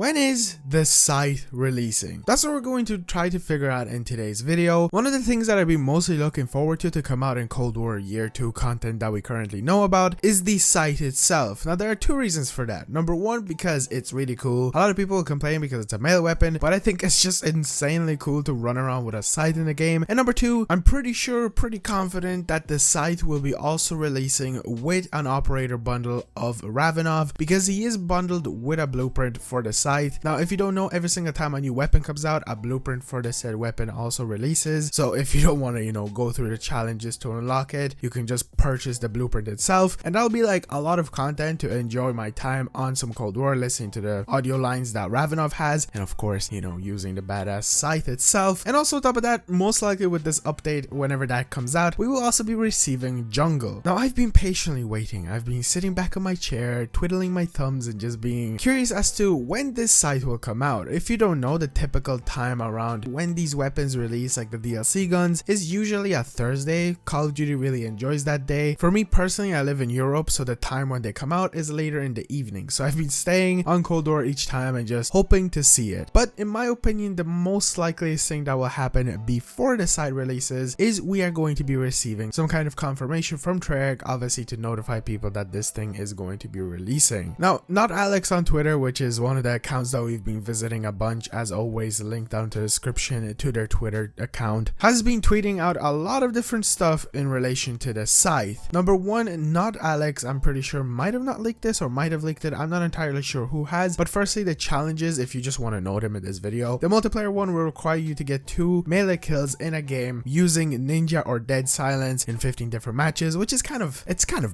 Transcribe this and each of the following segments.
When is the Scythe releasing? That's what we're going to try to figure out in today's video. One of the things that I've been mostly looking forward to come out in Cold War Year 2 content that we currently know about is the Scythe itself. Now there are two reasons for that. Number one, because it's really cool. A lot of people complain because it's a melee weapon, but I think it's just insanely cool to run around with a Scythe in the game. And number two, I'm pretty confident that the Scythe will be also releasing with an operator bundle of Ravenov, because he is bundled with a blueprint for the Scythe. Now, if you don't know, every single time a new weapon comes out, a blueprint for the said weapon also releases. So if you don't want to, go through the challenges to unlock it, you can just purchase the blueprint itself. And that'll be like a lot of content to enjoy my time on some Cold War, listening to the audio lines that Ravenov has. And of course, using the badass Scythe itself. And also on top of that, most likely with this update, whenever that comes out, we will also be receiving Jungle. Now, I've been patiently waiting. I've been sitting back on my chair, twiddling my thumbs and just being curious as to when this Scythe will come out. If you don't know, the typical time around when these weapons release, like the DLC guns, is usually a Thursday. Call of Duty really enjoys that day. For me personally, I live in Europe, so the time when they come out is later in the evening. So I've been staying on Cold War each time and just hoping to see it. But in my opinion, the most likeliest thing that will happen before the Scythe releases is we are going to be receiving some kind of confirmation from Treyarch, obviously to notify people that this thing is going to be releasing. Now, not Alex on Twitter, which is one of the accounts that we've been visiting a bunch, as always, linked down to the description to their Twitter account, has been tweeting out a lot of different stuff in relation to the Scythe. Number one, not Alex, I'm pretty sure might have not leaked this or might have leaked it. I'm not entirely sure who has. But firstly, the challenges, if you just want to know them in this video, the multiplayer one will require you to get 2 melee kills in a game using Ninja or Dead Silence in 15 different matches, which is kind of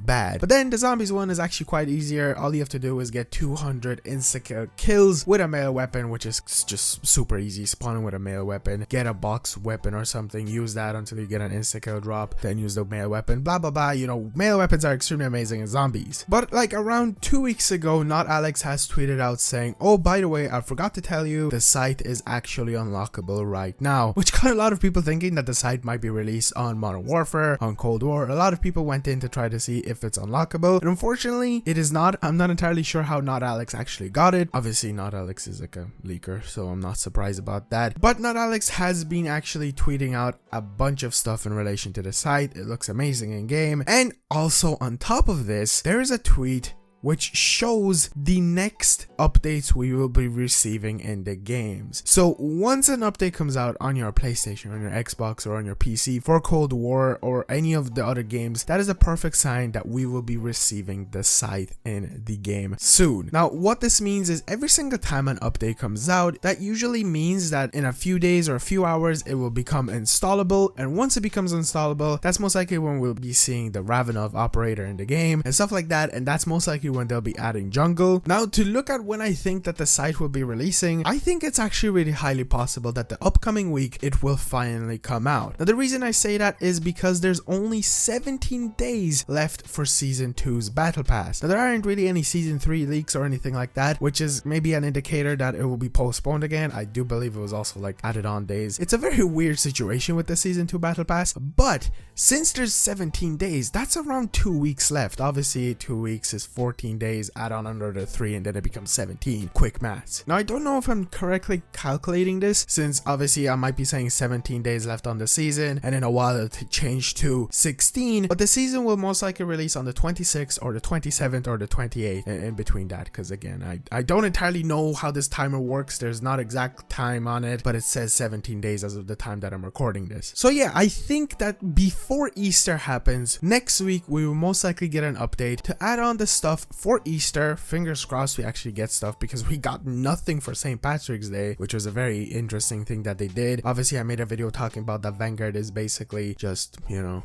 bad. But then the zombies one is actually quite easier. All you have to do is get 200 insta kills with a melee weapon, which is just super easy. Spawning with a melee weapon, get a box weapon or something, use that until you get an insta kill drop, then use the melee weapon, blah blah blah. Melee weapons are extremely amazing in zombies. But like around 2 weeks ago, not Alex has tweeted out saying, oh, by the way, I forgot to tell you, the Scythe is actually unlockable right now, which got a lot of people thinking that the Scythe might be released on Modern Warfare, on Cold War. A lot of people went in to try to see if it's unlockable, and unfortunately it is not. I'm not entirely sure how not Alex actually got it. Obviously not Alex is like a leaker, so I'm not surprised about that. But not Alex has been actually tweeting out a bunch of stuff in relation to the Scythe. It looks amazing in game. And also on top of this, there is a tweet which shows the next updates we will be receiving in the games. So once an update comes out on your PlayStation, on your Xbox, or on your PC for Cold War or any of the other games, that is a perfect sign that we will be receiving the Scythe in the game soon. Now, what this means is every single time an update comes out, that usually means that in a few days or a few hours, it will become installable. And once it becomes installable, that's most likely when we'll be seeing the Ravenov operator in the game and stuff like that. And that's most likely when they'll be adding Jungle. Now, to look at when I think that the Scythe will be releasing, I think it's actually really highly possible that the upcoming week it will finally come out. Now, the reason I say that is because there's only 17 days left for Season 2's Battle Pass. Now, there aren't really any Season 3 leaks or anything like that, which is maybe an indicator that it will be postponed again. I do believe it was also like added on days. It's a very weird situation with the Season 2 Battle Pass, but since there's 17 days, that's around 2 weeks left. Obviously, 2 weeks is 14 days, add on another 3, and then it becomes 17. Quick maths. Now, I don't know if I'm correctly calculating this, since obviously I might be saying 17 days left on the season, and in a while it'll change to 16, but the season will most likely release on the 26th or the 27th or the 28th, in between that, because again, I don't entirely know how this timer works. There's not exact time on it, but it says 17 days as of the time that I'm recording this. So yeah, I think that before Easter happens, next week we will most likely get an update to add on the stuff for Easter. Fingers crossed we actually get stuff, because we got nothing for St. Patrick's Day, which was a very interesting thing that they did. Obviously, I made a video talking about that Vanguard is basically just,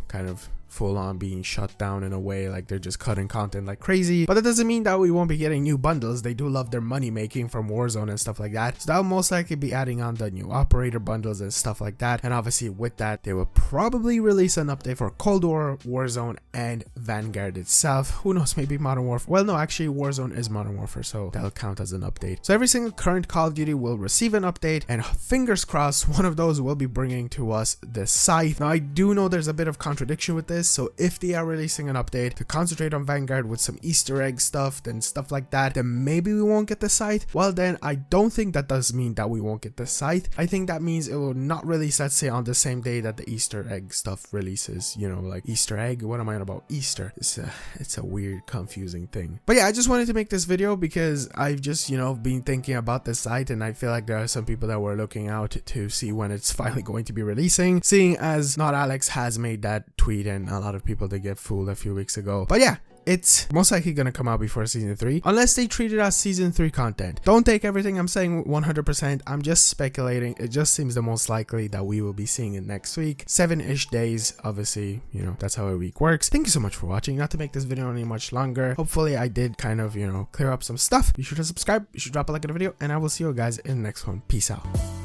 kind of full on being shut down in a way, like they're just cutting content like crazy. But that doesn't mean that we won't be getting new bundles. They do love their money making from Warzone and stuff like that, so that'll most likely be adding on the new operator bundles and stuff like that. And obviously with that, they will probably release an update for Cold War, Warzone, and Vanguard itself. Who knows, maybe Modern Warfare. Well, no, actually Warzone is Modern Warfare, so that'll count as an update. So every single current Call of Duty will receive an update, and fingers crossed one of those will be bringing to us the Scythe. Now, I do know there's a bit of contradiction with this, this. So if they are releasing an update to concentrate on Vanguard with some Easter egg stuff and stuff like that, then maybe we won't get the Scythe. Well, then I don't think that does mean that we won't get the Scythe. I think that means it will not release, let's say, on the same day that the Easter egg stuff releases, you know, like Easter egg. What am I on about? Easter. It's a weird, confusing thing. But yeah, I just wanted to make this video because I've just, you know, been thinking about the Scythe, and I feel like there are some people that were looking out to see when it's finally going to be releasing, seeing as Not Alex has made that tweet and a lot of people did get fooled a few weeks ago. But yeah, it's most likely gonna come out before season 3, unless they treat it as season 3 content. Don't take everything I'm saying 100%. I'm just speculating. It just seems the most likely that we will be seeing it next week. 7-ish days, obviously, you know, that's how a week works. Thank you so much for watching. Not to make this video any much longer. Hopefully I did kind of, you know, clear up some stuff. Be sure to subscribe. Be sure to drop a like on the video, and I will see you guys in the next one. Peace out.